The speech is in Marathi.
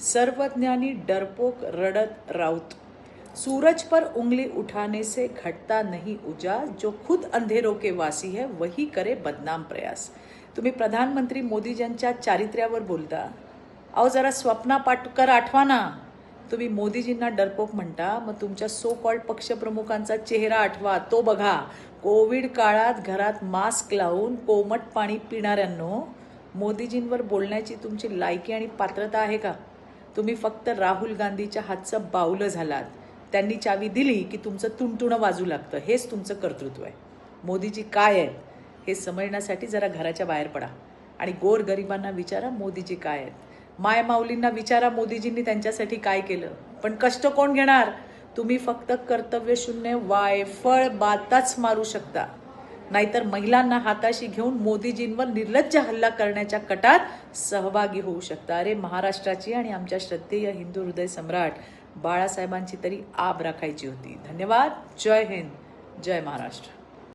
सर्वज्ञानी डरपोक रड़त राउत। सूरज पर उंगली उठाने से घटता नहीं उजास, जो खुद अंधेरों के वासी है वही करे बदनाम प्रयास। तुम्ही प्रधानमंत्री मोदीजींच्या चारित्र्यावर बोलता, अहो जरा स्वप्ना पाटकर आठवा ना। तुम्ही मोदीजींना डरपोक म्हणता, मग तुमच्या सो कॉल्ड पक्षप्रमुखांचा चेहरा आठवा, तो बघा। कोविड काळात घरात मास्क लावून कोमट पाणी पिणाऱ्यांनो, मोदीजींवर बोलण्याची तुमची लायकी आणि पात्रता आहे का? तुम्ही फक्त राहुल गांधीच्या हातचं बावलं झालात। त्यांनी चावी दिली की तुमचं तुणतुणं वाजू लागतं, हेच तुमचं कर्तृत्व आहे। मोदीजी काय आहेत हे समजण्यासाठी जरा घराच्या बाहेर पडा आणि गोरगरिबांना विचारा मोदीजी काय आहेत। माय माऊलींना विचारा मोदीजींनी त्यांच्यासाठी काय केलं। पण कष्ट कोण घेणार? तुम्ही फक्त कर्तव्यशून्य वायफळ बाताच मारू शकता, नाहीतर महिलांना हाताशी घेऊन मोदीजींवर निर्लज्ज हल्ला करण्याच्या कटात सहभागी होऊ शकता। अरे महाराष्ट्राची आणि आमच्या श्रद्धेय हिंदू हृदय सम्राट बाळासाहेबांची तरी आब राखायची होती। धन्यवाद। जय हिंद, जय महाराष्ट्र।